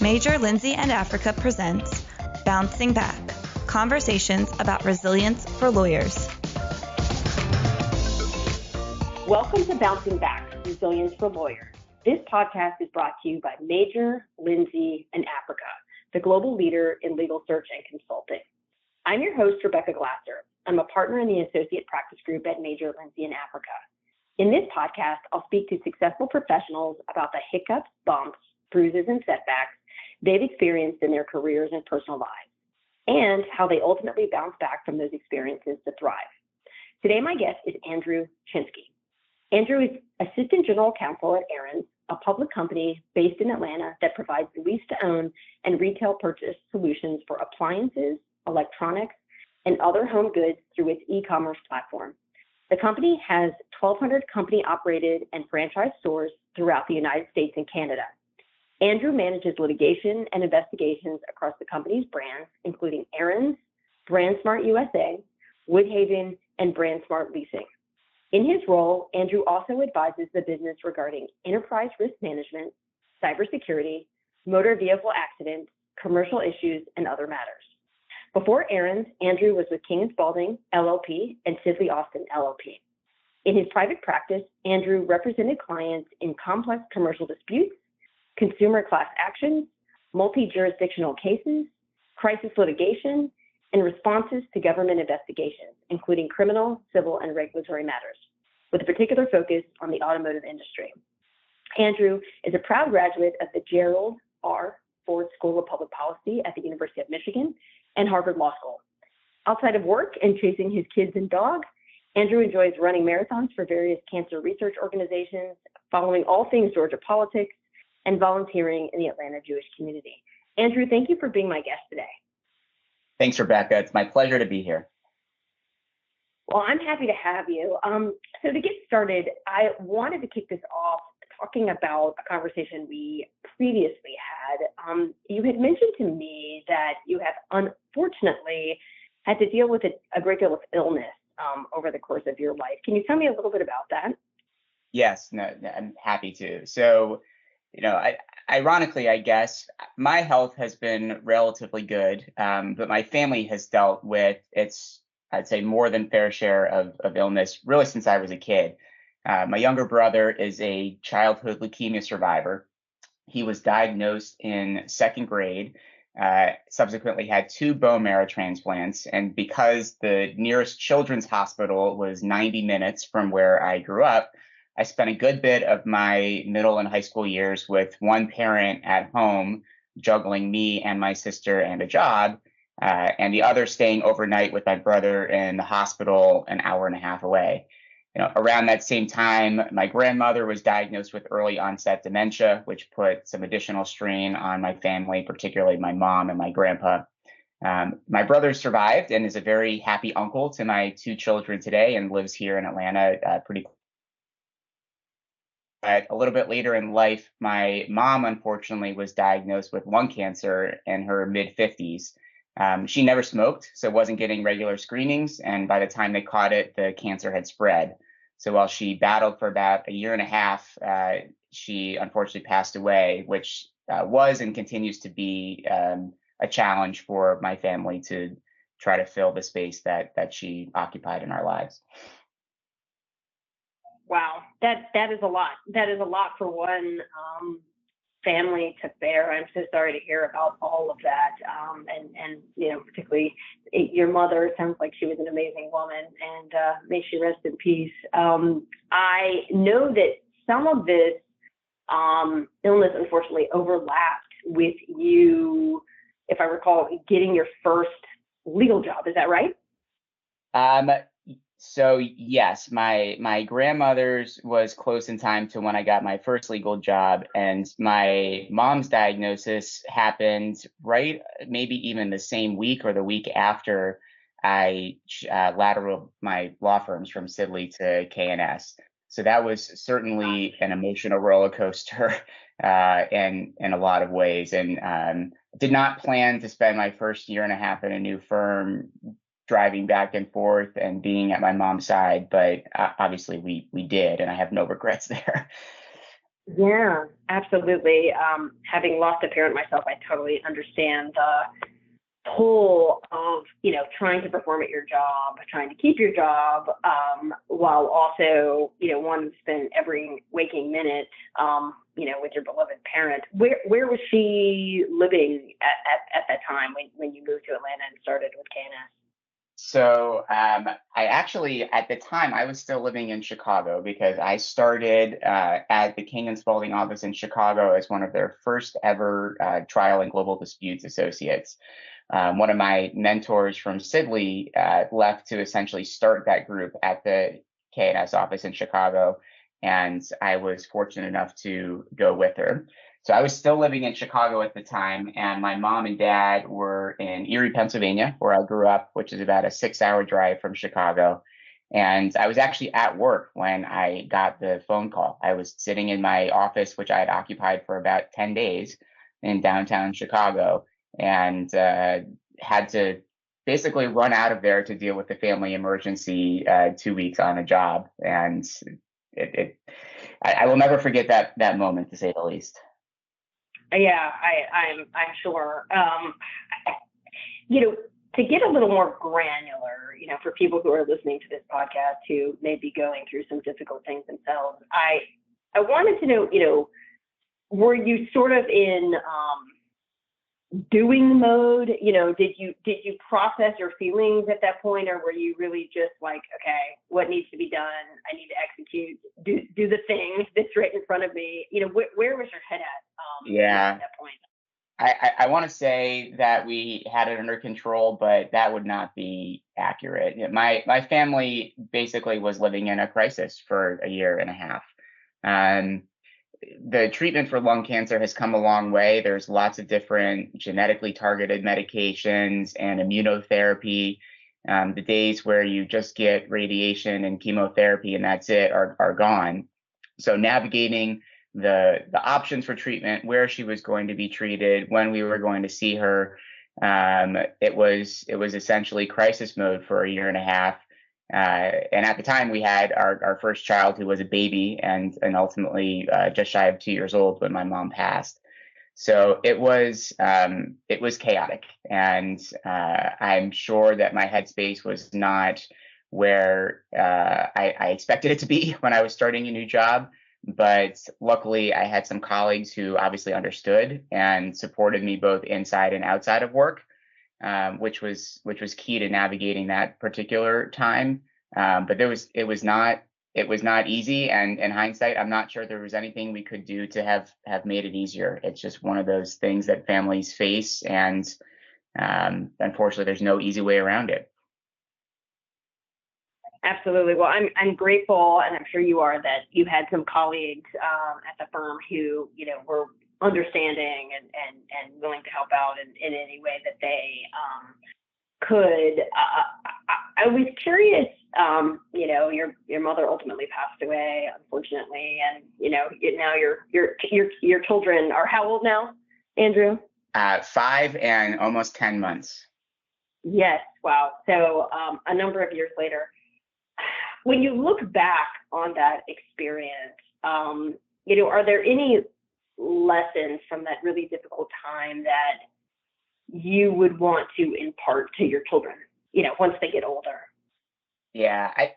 Major Lindsay and Africa presents Bouncing Back, conversations about resilience for lawyers. Welcome to Bouncing Back, Resilience for Lawyers. This podcast is brought to you by Major Lindsay and Africa, the global leader in legal search and consulting. I'm your host, Rebecca Glatzer. I'm a partner in the Associate Practice Group at Major Lindsay and Africa. In this podcast, I'll speak to successful professionals about the hiccups, bumps, bruises, and setbacks they've experienced in their careers and personal lives, and how they ultimately bounce back from those experiences to thrive. Today, my guest is Andrew Chinsky. Andrew is Assistant General Counsel at Aaron's, a public company based in Atlanta that provides lease-to-own and retail purchase solutions for appliances, electronics, and other home goods through its e-commerce platform. The company has 1,200 company-operated and franchised stores throughout the United States and Canada. Andrew manages litigation and investigations across the company's brands, including Aaron's, BrandSmart USA, Woodhaven, and BrandSmart Leasing. In his role, Andrew also advises the business regarding enterprise risk management, cybersecurity, motor vehicle accidents, commercial issues, and other matters. Before Aaron's, Andrew was with King & Spalding, LLP, and Sidley Austin, LLP. In his private practice, Andrew represented clients in complex commercial disputes, consumer class actions, multi-jurisdictional cases, crisis litigation, and responses to government investigations, including criminal, civil, and regulatory matters, with a particular focus on the automotive industry. Andrew is a proud graduate of the Gerald R. Ford School of Public Policy at the University of Michigan and Harvard Law School. Outside of work and chasing his kids and dog, Andrew enjoys running marathons for various cancer research organizations, following all things Georgia politics, and volunteering in the Atlanta Jewish community. Andrew, thank you for being my guest today. Thanks, Rebecca. It's my pleasure to be here. Well, I'm happy to have you. So to get started, I wanted to kick this off talking about a conversation we previously had. You had mentioned to me that you have unfortunately had to deal with a great deal of illness over the course of your life. Can you tell me a little bit about that? Yes, no, I'm happy to. So, ironically, I guess, my health has been relatively good, but my family has dealt with I'd say, more than fair share of illness, really since I was a kid. My younger brother is a childhood leukemia survivor. He was diagnosed in second grade, subsequently had 2 bone marrow transplants, and because the nearest children's hospital was 90 minutes from where I grew up, I spent a good bit of my middle and high school years with one parent at home, juggling me and my sister and a job, and the other staying overnight with my brother in the hospital an hour and a half away. Around that same time, my grandmother was diagnosed with early onset dementia, which put some additional strain on my family, particularly my mom and my grandpa. My brother survived and is a very happy uncle to my 2 children today and lives here in Atlanta pretty. But a little bit later in life, my mom, unfortunately, was diagnosed with lung cancer in her mid-50s. She never smoked, so wasn't getting regular screenings. And by the time they caught it, the cancer had spread. So while she battled for about a year and a half, she unfortunately passed away, which was and continues to be a challenge for my family to try to fill the space that she occupied in our lives. Wow, that is a lot. That is a lot for one family to bear. I'm so sorry to hear about all of that. And particularly your mother. Sounds like she was an amazing woman, and may she rest in peace. I know that some of this illness unfortunately overlapped with you, if I recall, getting your first legal job. Is that right? So yes, my grandmother's was close in time to when I got my first legal job, and my mom's diagnosis happened right, maybe even the same week or the week after I lateraled my law firms from Sidley to K&S. So that was certainly an emotional roller coaster in a lot of ways, and did not plan to spend my first year and a half in a new firm driving back and forth and being at my mom's side, but obviously we did, and I have no regrets there. Yeah, absolutely. Having lost a parent myself, I totally understand the pull of, trying to perform at your job, trying to keep your job, while also, wanting to spend every waking minute, with your beloved parent. Where was she living at that time when you moved to Atlanta and started with KNS? So I actually, at the time, I was still living in Chicago because I started at the King and Spalding office in Chicago as one of their first ever trial and global disputes associates. One of my mentors from Sidley left to essentially start that group at the KNS office in Chicago, and I was fortunate enough to go with her. So I was still living in Chicago at the time, and my mom and dad were in Erie, Pennsylvania, where I grew up, which is about a 6-hour drive from Chicago. And I was actually at work when I got the phone call. I was sitting in my office, which I had occupied for about 10 days in downtown Chicago, and had to basically run out of there to deal with the family emergency 2 weeks on a job. And I will never forget that moment, to say the least. Yeah, I'm sure. To get a little more granular, for people who are listening to this podcast who may be going through some difficult things themselves, I wanted to know, were you sort of in doing mode? Did you process your feelings at that point, or were you really just like, okay, what needs to be done? I need to execute, do the thing that's right in front of me. Where was your head at? At that point. I want to say that we had it under control, but that would not be accurate. My family basically was living in a crisis for a year and a half. The treatment for lung cancer has come a long way. There's lots of different genetically targeted medications and immunotherapy. The days where you just get radiation and chemotherapy and that's it are gone. So navigating the options for treatment, where she was going to be treated, when we were going to see her, it was essentially crisis mode for a year and a half. And at the time, we had our first child, who was a baby and ultimately just shy of 2 years old when my mom passed. So it was chaotic, and I'm sure that my headspace was not where I expected it to be when I was starting a new job. But luckily, I had some colleagues who obviously understood and supported me both inside and outside of work, which was key to navigating that particular time. But it was not easy, and in hindsight, I'm not sure there was anything we could do to have made it easier. It's just one of those things that families face, and unfortunately, there's no easy way around it. Absolutely. Well, I'm grateful, and I'm sure you are, that you had some colleagues at the firm who, were understanding and willing to help out in any way that they could. I was curious. Your mother ultimately passed away, unfortunately, and now your children are how old now, Andrew? 5 and almost 10 months. Yes. Wow. So a number of years later. When you look back on that experience, are there any lessons from that really difficult time that you would want to impart to your children, once they get older? Yeah, I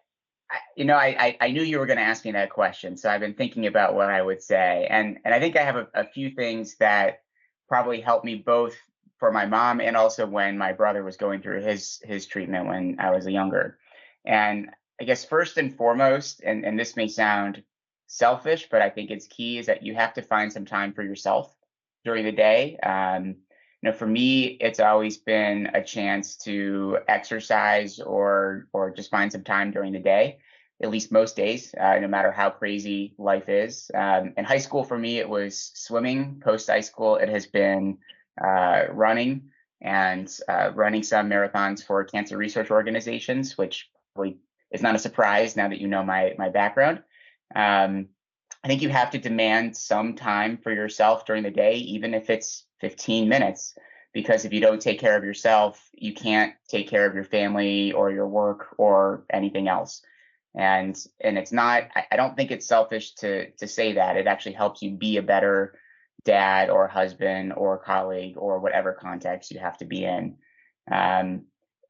knew you were going to ask me that question, so I've been thinking about what I would say, and I think I have a few things that probably helped me, both for my mom and also when my brother was going through his treatment when I was younger. And I guess first and foremost, and this may sound selfish, but I think it's key, is that you have to find some time for yourself during the day. For me, it's always been a chance to exercise or just find some time during the day, at least most days, no matter how crazy life is. In high school, for me, it was swimming. Post high school, it has been running and running some marathons for cancer research organizations, which probably is not a surprise now that you know my background. I think you have to demand some time for yourself during the day, even if it's 15 minutes. because if you don't take care of yourself, you can't take care of your family or your work or anything else. And it's not, I don't think it's selfish to say that. It actually helps you be a better dad or husband or colleague or whatever context you have to be in. And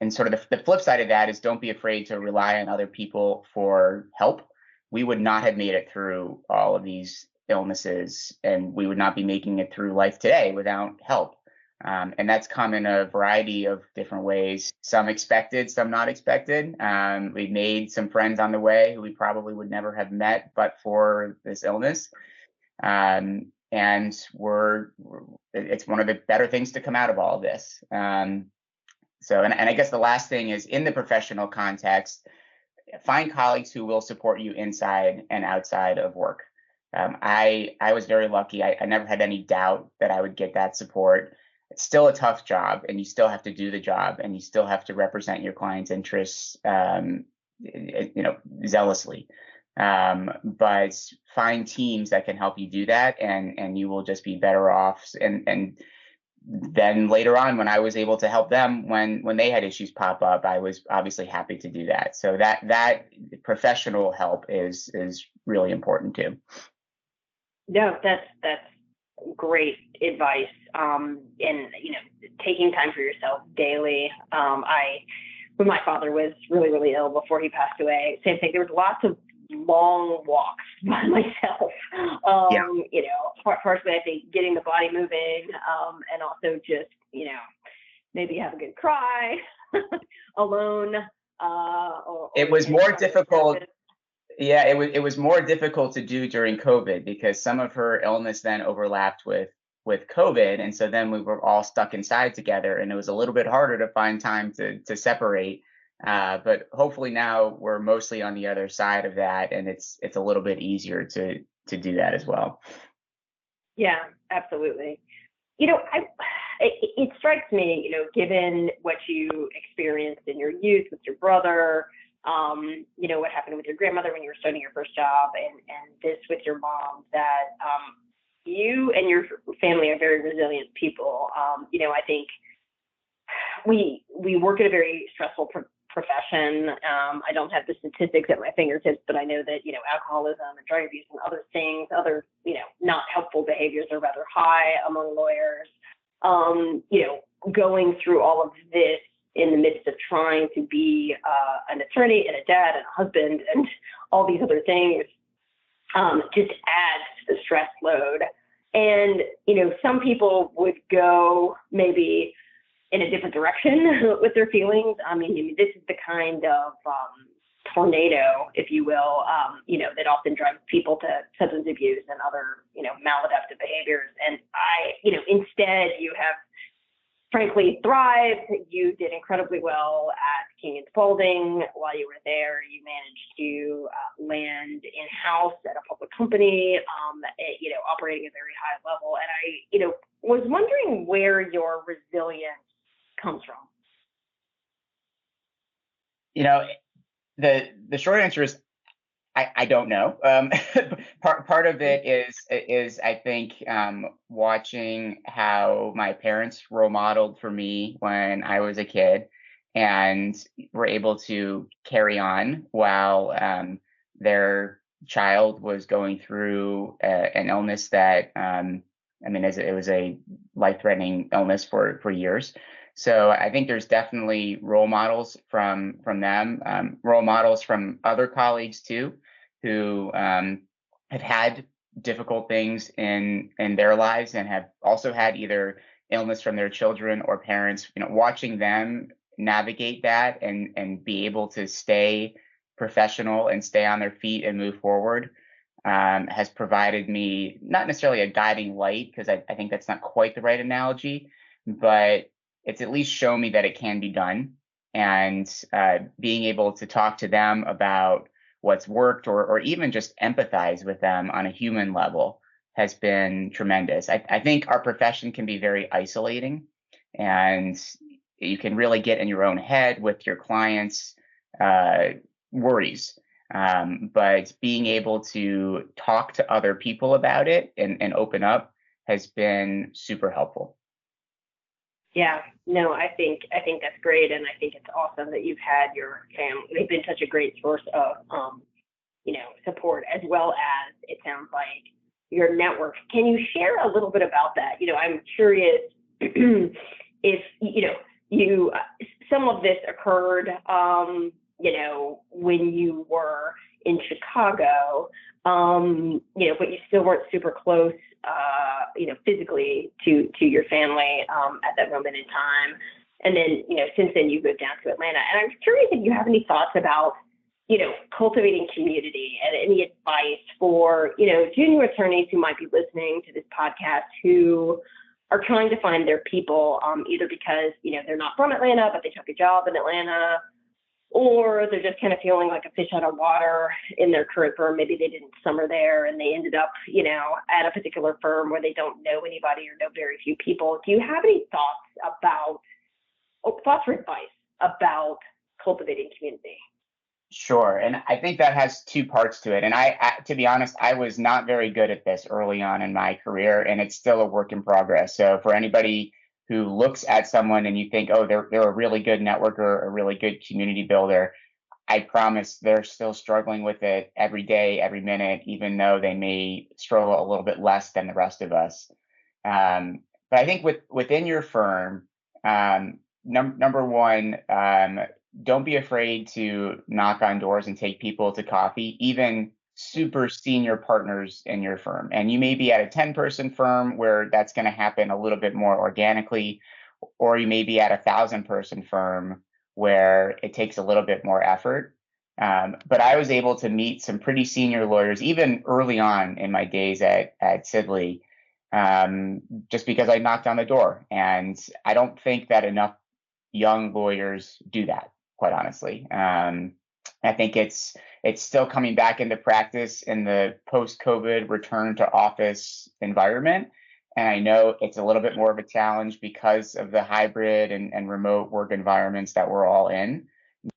sort of the flip side of that is don't be afraid to rely on other people for help. We would not have made it through all of these illnesses, and we would not be making it through life today without help. And that's come in a variety of different ways, some expected, some not expected. We've made some friends on the way who we probably would never have met but for this illness. And it's one of the better things to come out of all of this. So I guess the last thing is, in the professional context, find colleagues who will support you inside and outside of work. I was very lucky. I never had any doubt that I would get that support. It's still a tough job, and you still have to do the job, and you still have to represent your client's interests, zealously. But find teams that can help you do that, and you will just be better off. And then later on, when I was able to help them when they had issues pop up, I was obviously happy to do that. So that professional help is really important too. No, that's great advice. And taking time for yourself daily. When my father was really, really ill before he passed away, same thing. There was lots of long walks by myself. Partially I think getting the body moving, and also just maybe have a good cry alone. It was more difficult. Yeah, it was more difficult to do during COVID because some of her illness then overlapped with COVID, and so then we were all stuck inside together, and it was a little bit harder to find time to separate. But hopefully now we're mostly on the other side of that, and it's a little bit easier to do that as well. Yeah, absolutely. It strikes me, given what you experienced in your youth with your brother, what happened with your grandmother when you were starting your first job, and this with your mom, that you and your family are very resilient people. I think we work at a very stressful profession. I don't have the statistics at my fingertips, but I know that, alcoholism and drug abuse and other things, not helpful behaviors are rather high among lawyers. Going through all of this in the midst of trying to be an attorney and a dad and a husband and all these other things, just adds to the stress load. And, some people would go maybe in a different direction with their feelings. I mean, this is the kind of tornado, if you will, that often drives people to substance abuse and other, maladaptive behaviors. And instead you have frankly thrived. You did incredibly well at King and Spalding. While you were there, you managed to land in-house at a public company, operating at a very high level. And I, was wondering where your resilience comes from. The short answer is I don't know. Part of it is I think watching how my parents role modeled for me when I was a kid, and were able to carry on while their child was going through an illness that it was a life-threatening illness for years. So I think there's definitely role models from them, role models from other colleagues too, who have had difficult things in their lives and have also had either illness from their children or parents. Watching them navigate that and be able to stay professional and stay on their feet and move forward has provided me not necessarily a guiding light, because I think that's not quite the right analogy, but it's at least shown me that it can be done. And being able to talk to them about what's worked, or even just empathize with them on a human level, has been tremendous. I think our profession can be very isolating, and you can really get in your own head with your clients' worries. But being able to talk to other people about it and open up has been super helpful. Yeah, no, I think that's great, and I think it's awesome that you've had your family. They've been such a great source of support, as well as it sounds like your network. Can you share a little bit about that? I'm curious if you some of this occurred when you were in Chicago, but you still weren't super close, physically to your family at that moment in time. And then, since then you moved down to Atlanta. And I'm curious if you have any thoughts about, cultivating community and any advice for, junior attorneys who might be listening to this podcast who are trying to find their people, either because, they're not from Atlanta, but they took a job in Atlanta, or they're just kind of feeling like a fish out of water in their current firm. Maybe they didn't summer there and they ended up, at a particular firm where they don't know anybody or know very few people. Do you have any thoughts or advice about cultivating community? Sure. And I think that has two parts to it. And to be honest, I was not very good at this early on in my career, and it's still a work in progress. So for anybody who looks at someone and you think, oh, they're a really good networker, a really good community builder, I promise they're still struggling with it every day, every minute, even though they may struggle a little bit less than the rest of us. But I think within your firm, number one, don't be afraid to knock on doors and take people to coffee, even super senior partners in your firm. And you may be at a 10-person firm where that's going to happen a little bit more organically, or you may be at a 1,000-person firm where it takes a little bit more effort. But I was able to meet some pretty senior lawyers, even early on in my days at Sidley, just because I knocked on the door. And I don't think that enough young lawyers do that, quite honestly. I think it's still coming back into practice in the post-COVID return to office environment. And I know it's a little bit more of a challenge because of the hybrid and remote work environments that we're all in.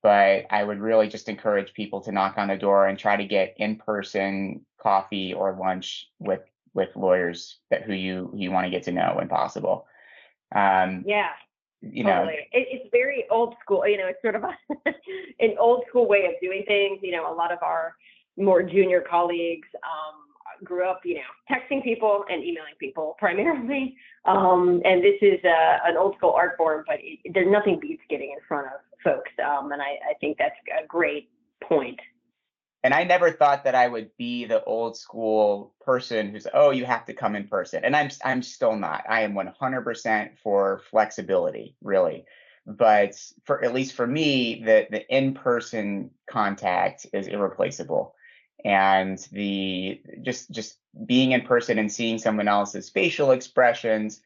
But I would really just encourage people to knock on the door and try to get in-person coffee or lunch with lawyers who you want to get to know when possible. Yeah. Totally. It's very old school, it's sort of an old school way of doing things. A lot of our more junior colleagues grew up, texting people and emailing people primarily. And this is an old school art form, but there's nothing beats getting in front of folks. And I think that's a great point. And I never thought that I would be the old school person who's, oh, you have to come in person. And I'm still not. I am 100% for flexibility, really. But at least for me, the in-person contact is irreplaceable. And just being in person and seeing someone else's facial expressions,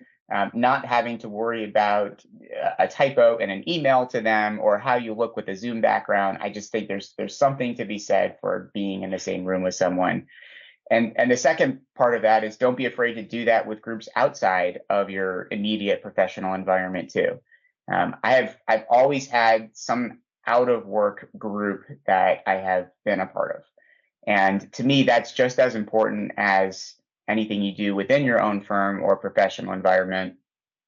not having to worry about a typo in an email to them or how you look with a Zoom background. I just think there's something to be said for being in the same room with someone. And the second part of that is don't be afraid to do that with groups outside of your immediate professional environment too. I've always had some out of work group that I have been a part of. And to me, that's just as important as anything you do within your own firm or professional environment,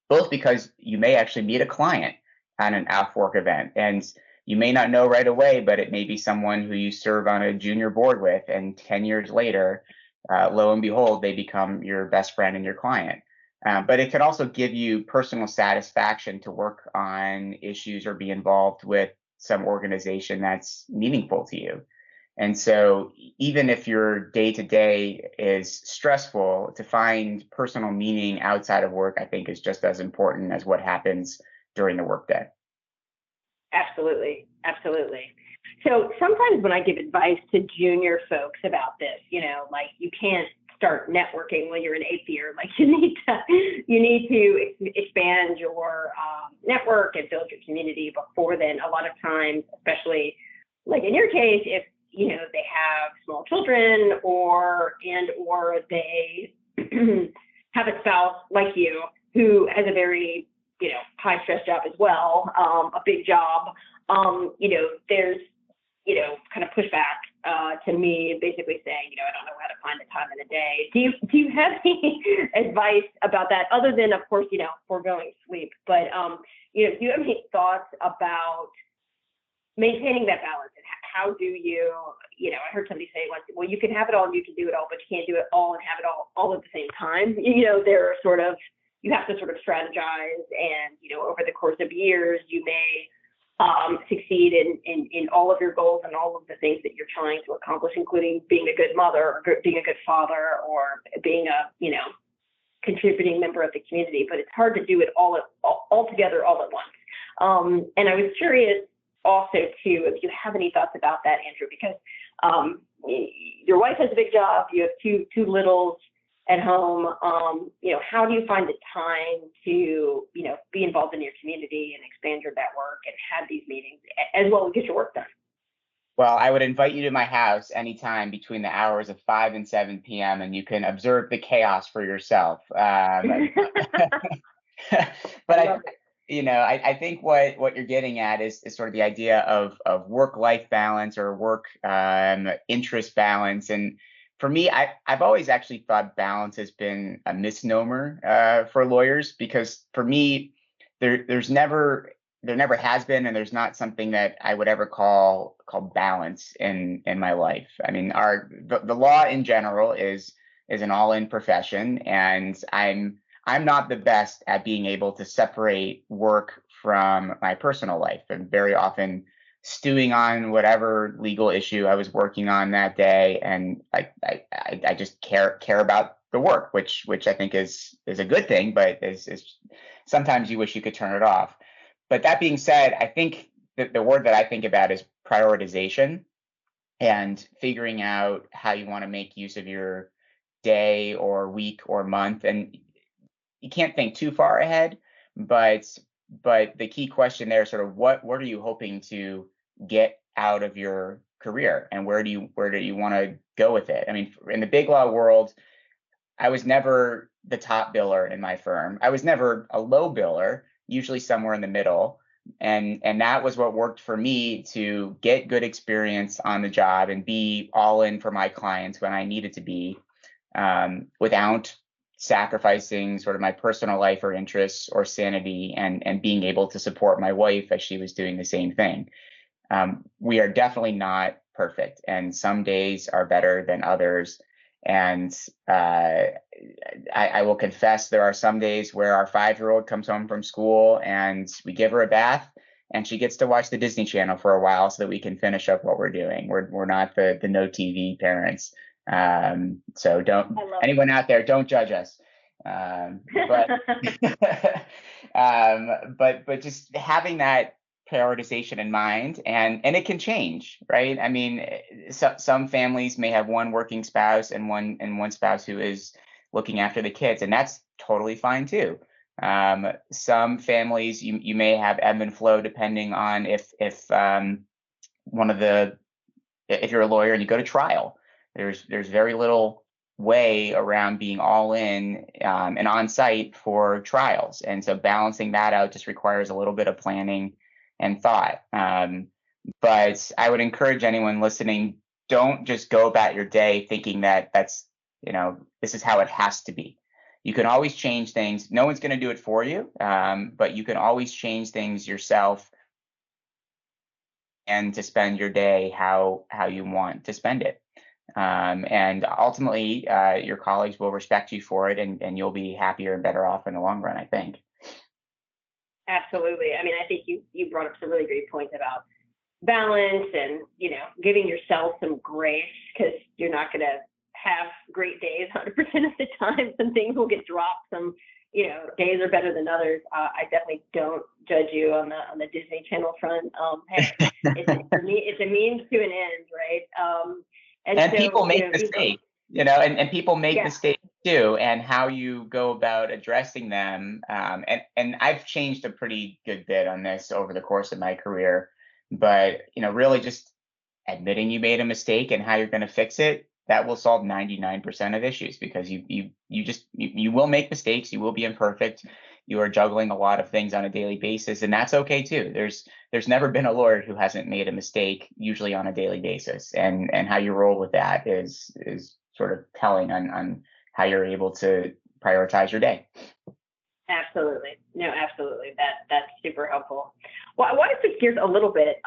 both because you may actually meet a client at an off-work event, and you may not know right away, but it may be someone who you serve on a junior board with, and 10 years later, lo and behold, they become your best friend and your client. But it can also give you personal satisfaction to work on issues or be involved with some organization that's meaningful to you. And so even if your day-to-day is stressful, to find personal meaning outside of work, I think is just as important as what happens during the workday. Absolutely. Absolutely. So sometimes when I give advice to junior folks about this, like you can't start networking when you're in 8th year. Like you need to expand your network and build your community before then. A lot of times, especially like in your case, if they have small children or they have a spouse like you who has a very, high stress job as well, a big job, there's, kind of pushback to me, basically saying, I don't know how to find the time in the day. Do you have any advice about that, other than, of course, foregoing sleep? But do you have any thoughts about maintaining that balance, and how do you, I heard somebody say once, well, you can have it all and you can do it all, but you can't do it all and have it all at the same time. There are you have to sort of strategize, and, over the course of years, you may succeed in all of your goals and all of the things that you're trying to accomplish, including being a good mother, or being a good father, or being a, contributing member of the community. But it's hard to do it all together all at once. And I was curious also too, if you have any thoughts about that, Andrew, because your wife has a big job, you have two littles at home. How do you find the time to, be involved in your community and expand your network and have these meetings as well as get your work done? Well, I would invite you to my house anytime between the hours of 5 and 7 p.m. and you can observe the chaos for yourself. But I think what you're getting at is sort of the idea of work-life balance, or work interest balance. And for me, I've always actually thought balance has been a misnomer for lawyers, because for me, there never has been, and there's not something that I would ever call balance in my life. I mean, the law in general is an all-in profession, and I'm not the best at being able to separate work from my personal life, and very often stewing on whatever legal issue I was working on that day, and I just care about the work, which I think is a good thing, but is sometimes you wish you could turn it off. But that being said, I think that the word that I think about is prioritization, and figuring out how you want to make use of your day or week or month. And you can't think too far ahead, but the key question there is sort of what are you hoping to get out of your career, and where do you want to go with it? I mean, in the big law world, I was never the top biller in my firm. I was never a low biller, usually somewhere in the middle. And that was what worked for me to get good experience on the job and be all in for my clients when I needed to be, without sacrificing sort of my personal life or interests or sanity, and being able to support my wife as she was doing the same thing. We are definitely not perfect, and some days are better than others. And I will confess, there are some days where our 5-year-old comes home from school and we give her a bath, and she gets to watch the Disney Channel for a while so that we can finish up what we're doing. We're not the no TV parents. So don't, anyone out there, don't judge us. But but just having that prioritization in mind, and it can change, right? I mean, some families may have one working spouse and one spouse who is looking after the kids, and that's totally fine too. Some families, you may have ebb and flow depending on if you're a lawyer and you go to trial, there's very little way around being all in and on site for trials, and so balancing that out just requires a little bit of planning and thought. But I would encourage anyone listening, don't just go about your day thinking that that's, this is how it has to be. You can always change things. No one's going to do it for you, but you can always change things yourself, and to spend your day how you want to spend it. And ultimately, your colleagues will respect you for it, and you'll be happier and better off in the long run, I think. Absolutely. I mean, I think you brought up some really great points about balance and, giving yourself some grace, because you're not going to have great days 100% of the time. Some things will get dropped. Some, days are better than others. I definitely don't judge you on the Disney Channel front. Hey, it's a means to an end, right? And so, people make mistakes, and people make mistakes too, and how you go about addressing them. And I've changed a pretty good bit on this over the course of my career, but, really just admitting you made a mistake and how you're going to fix it, that will solve 99% of issues, because you will make mistakes, you will be imperfect. you are juggling a lot of things on a daily basis, and that's okay too. There's never been a lawyer who hasn't made a mistake, usually on a daily basis, and how you roll with that is sort of telling on how you're able to prioritize your day. Absolutely. No, absolutely. That's super helpful. Well, I want to switch gears a little bit,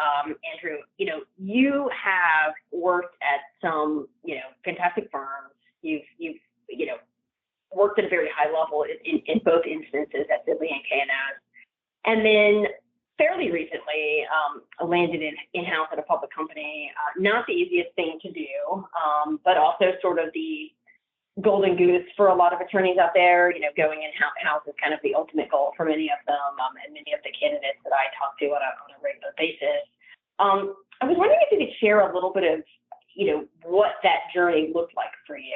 Andrew. You have worked at some, fantastic firms. You've worked at a very high level in both instances at Sidley and K&S. And then fairly recently landed in-house at a public company. Not the easiest thing to do, but also sort of the golden goose for a lot of attorneys out there. Going in-house is kind of the ultimate goal for many of them, and many of the candidates that I talk to on a regular basis. I was wondering if you could share a little bit of, what that journey looked like for you,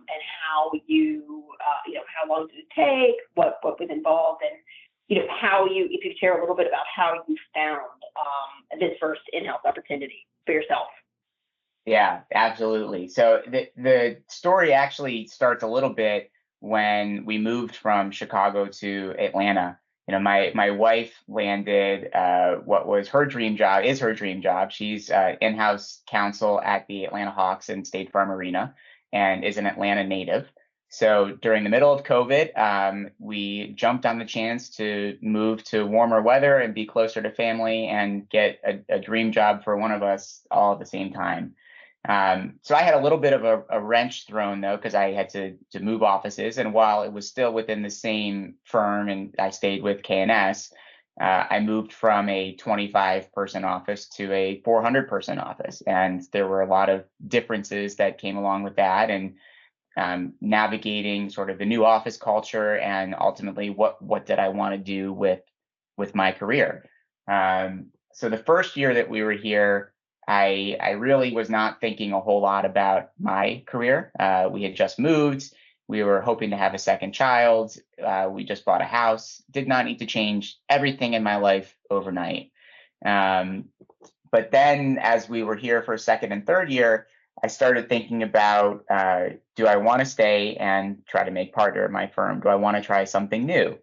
and how you, how long did it take, what was involved, and, if you could share a little bit about how you found this first in-house opportunity for yourself. Yeah, absolutely. So the story actually starts a little bit when we moved from Chicago to Atlanta. My wife landed what was her dream job, is her dream job. She's in-house counsel at the Atlanta Hawks and State Farm Arena, and is an Atlanta native. So during the middle of COVID, we jumped on the chance to move to warmer weather and be closer to family and get a dream job for one of us all at the same time. So I had a little bit of a wrench thrown, though, because I had to move offices. And while it was still within the same firm and I stayed with K&S, I moved from a 25-person office to a 400-person office. And there were a lot of differences that came along with that, and navigating sort of the new office culture, and ultimately what did I want to do with my career. So the first year that we were here, I really was not thinking a whole lot about my career. We had just moved. We were hoping to have a second child. We just bought a house. Did not need to change everything in my life overnight. But then as we were here for a second and third year, I started thinking about, do I want to stay and try to make partner at my firm? Do I want to try something new?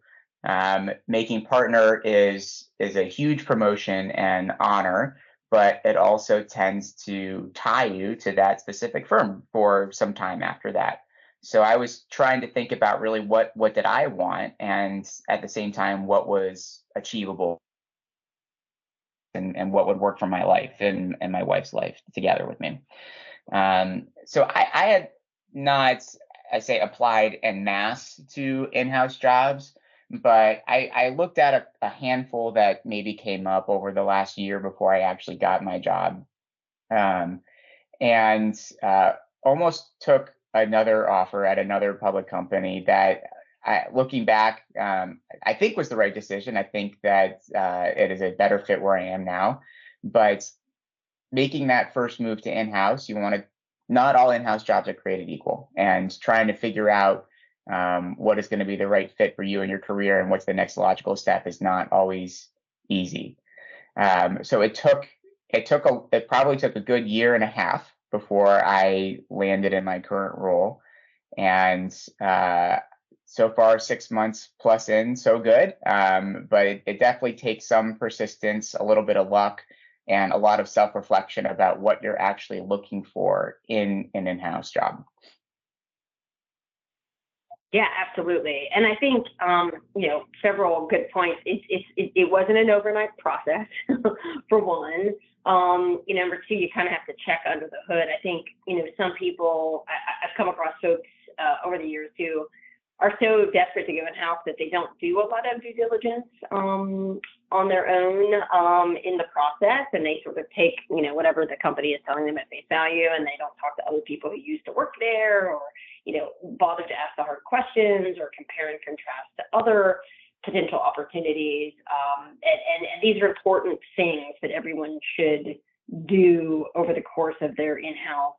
Making partner is a huge promotion and honor, but it also tends to tie you to that specific firm for some time after that. So I was trying to think about really what did I want, and at the same time, what was achievable and what would work for my life and my wife's life together with me. So I had not, I say, applied en masse to in-house jobs, but I looked at a handful that maybe came up over the last year before I actually got my job, and almost took another offer at another public company that, looking back, I think was the right decision. I think that it is a better fit where I am now, but making that first move to in-house, not all in-house jobs are created equal, and trying to figure out what is going to be the right fit for you in your career and what's the next logical step is not always easy. So it probably took a good year and a half before I landed in my current role. And so far, 6 months plus in, so good. But it definitely takes some persistence, a little bit of luck, and a lot of self-reflection about what you're actually looking for in an in-house job. Yeah, absolutely. And I think, several good points. It wasn't an overnight process, for one. Number two, you kind of have to check under the hood. I think, some people, I've come across folks over the years who are so desperate to go in-house that they don't do a lot of due diligence on their own in the process, and they sort of take, whatever the company is telling them at face value, and they don't talk to other people who used to work there, or bother to ask the hard questions or compare and contrast to other potential opportunities. And these are important things that everyone should do over the course of their in-house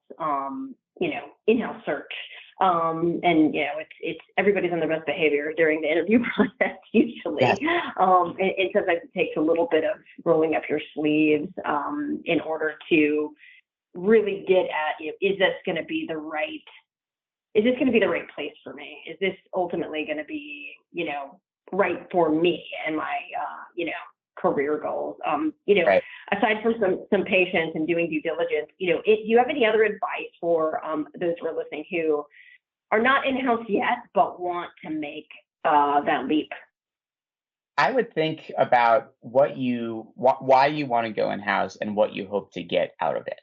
search. It's everybody's on their best behavior during the interview process usually. Yes. And sometimes it takes a little bit of rolling up your sleeves in order to really get at, is this going to be the right place for me? Is this ultimately going to be, right for me and my, career goals. Right. Aside from some patience and doing due diligence, do you have any other advice for those who are listening who are not in-house yet, but want to make that leap? I would think about why you want to go in-house and what you hope to get out of it.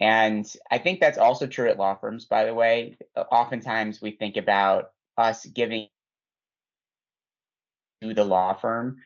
And I think that's also true at law firms, by the way. Oftentimes we think about us giving to the law firm,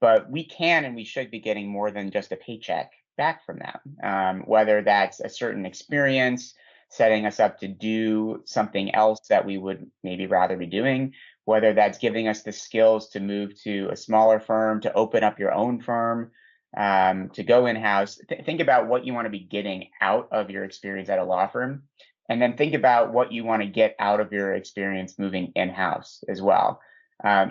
but we can and we should be getting more than just a paycheck back from them, whether that's a certain experience, setting us up to do something else that we would maybe rather be doing, whether that's giving us the skills to move to a smaller firm, to open up your own firm, to go in-house. Think about what you want to be getting out of your experience at a law firm, and then think about what you want to get out of your experience moving in-house as well.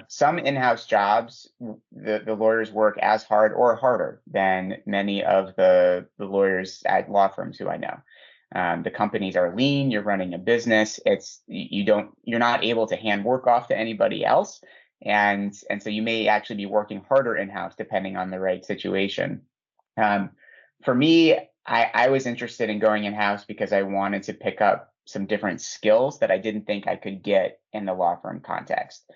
Some in-house jobs, the lawyers work as hard or harder than many of the lawyers at law firms who I know. The companies are lean. You're running a business. You're not able to hand work off to anybody else, and so you may actually be working harder in-house depending on the right situation. For me, I was interested in going in-house because I wanted to pick up some different skills that I didn't think I could get in the law firm context.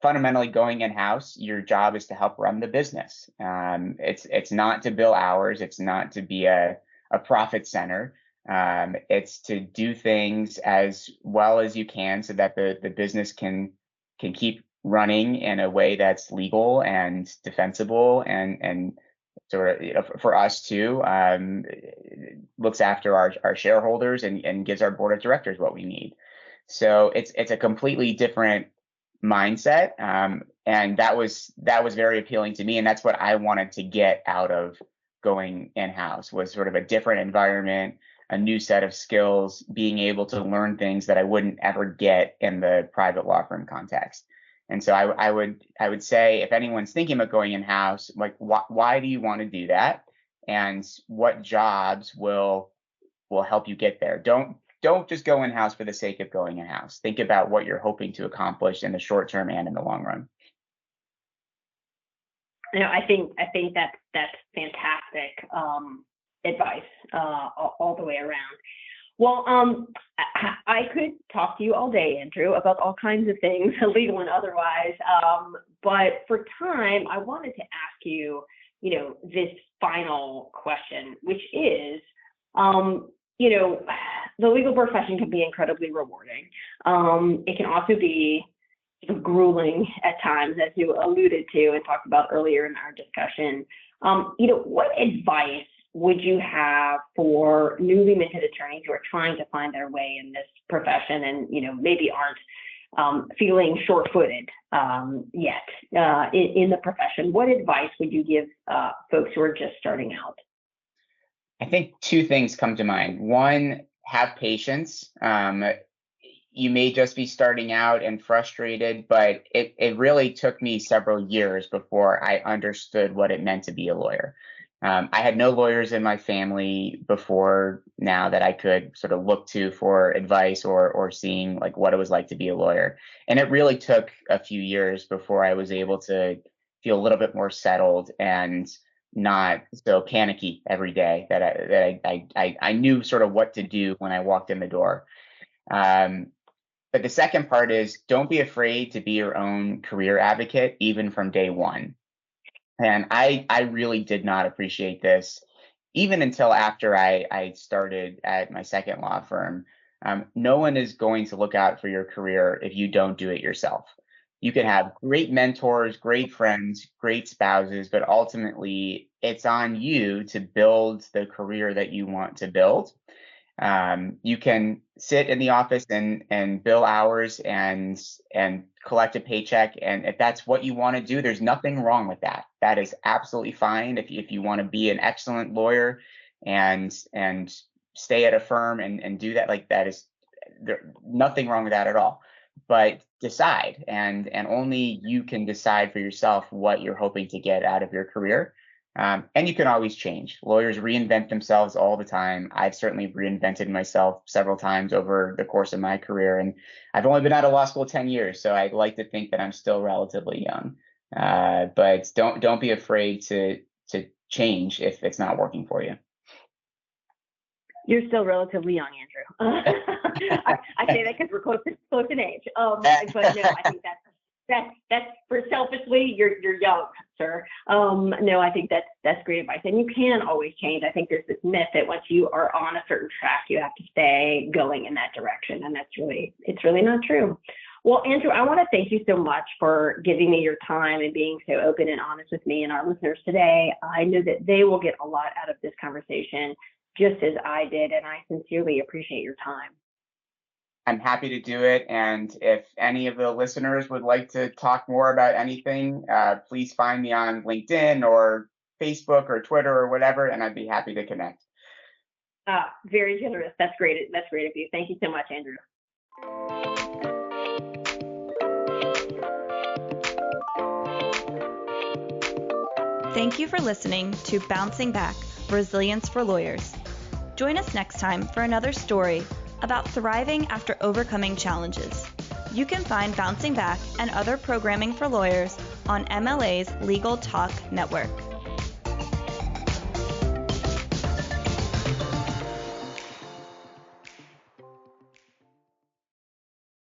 Fundamentally going in-house, your job is to help run the business. It's not to bill hours. It's not to be a profit center. It's to do things as well as you can so that the business can keep running in a way that's legal and defensible and sort of, for us too, looks after our shareholders and gives our board of directors what we need. So it's a completely different mindset, and that was very appealing to me, and that's what I wanted to get out of going in-house, was sort of a different environment, a new set of skills, being able to learn things that I wouldn't ever get in the private law firm context. And so I would say, if anyone's thinking about going in-house, like why do you want to do that, and what jobs will help you get there? Don't just go in-house for the sake of going in-house. Think about what you're hoping to accomplish in the short term and in the long run. I think that's fantastic advice all the way around. Well, I could talk to you all day, Andrew, about all kinds of things, legal and otherwise. But for time, I wanted to ask you, this final question, which is, the legal profession can be incredibly rewarding. It can also be grueling at times, as you alluded to and talked about earlier in our discussion. What advice would you have for newly minted attorneys who are trying to find their way in this profession and, maybe aren't feeling short-footed yet in the profession? What advice would you give folks who are just starting out? I think two things come to mind. One, have patience. You may just be starting out and frustrated, but it really took me several years before I understood what it meant to be a lawyer. I had no lawyers in my family before now that I could sort of look to for advice or seeing like what it was like to be a lawyer. And it really took a few years before I was able to feel a little bit more settled and not so panicky every day, that I knew sort of what to do when I walked in the door. But the second part is, don't be afraid to be your own career advocate, even from day one. And I really did not appreciate this even until after I started at my second law firm. No one is going to look out for your career if you don't do it yourself. You can have great mentors, great friends, great spouses, but ultimately it's on you to build the career that you want to build. You can sit in the office and bill hours and collect a paycheck, and if that's what you want to do, there's nothing wrong with that. That is absolutely fine. If you want to be an excellent lawyer and stay at a firm and do that, like that is nothing wrong with that at all. But decide, and only you can decide for yourself what you're hoping to get out of your career. And you can always change. Lawyers reinvent themselves all the time. I've certainly reinvented myself several times over the course of my career, and I've only been out of law school 10 years, so I'd like to think that I'm still relatively young. But don't be afraid to change if it's not working for you. You're still relatively young, Andrew. I say that because we're close in age. But no, I think that's for selfishly, you're young, sir. No, I think that's great advice, and you can always change. I think there's this myth that once you are on a certain track, you have to stay going in that direction, and it's really not true. Well, Andrew, I want to thank you so much for giving me your time and being so open and honest with me and our listeners today. I know that they will get a lot out of this conversation, just as I did, and I sincerely appreciate your time. I'm happy to do it. And if any of the listeners would like to talk more about anything, please find me on LinkedIn or Facebook or Twitter or whatever, and I'd be happy to connect. Very generous. That's great. That's great of you. Thank you so much, Andrew. Thank you for listening to Bouncing Back, Resilience for Lawyers. Join us next time for another story about thriving after overcoming challenges. You can find Bouncing Back and other programming for lawyers on MLA's Legal Talk Network.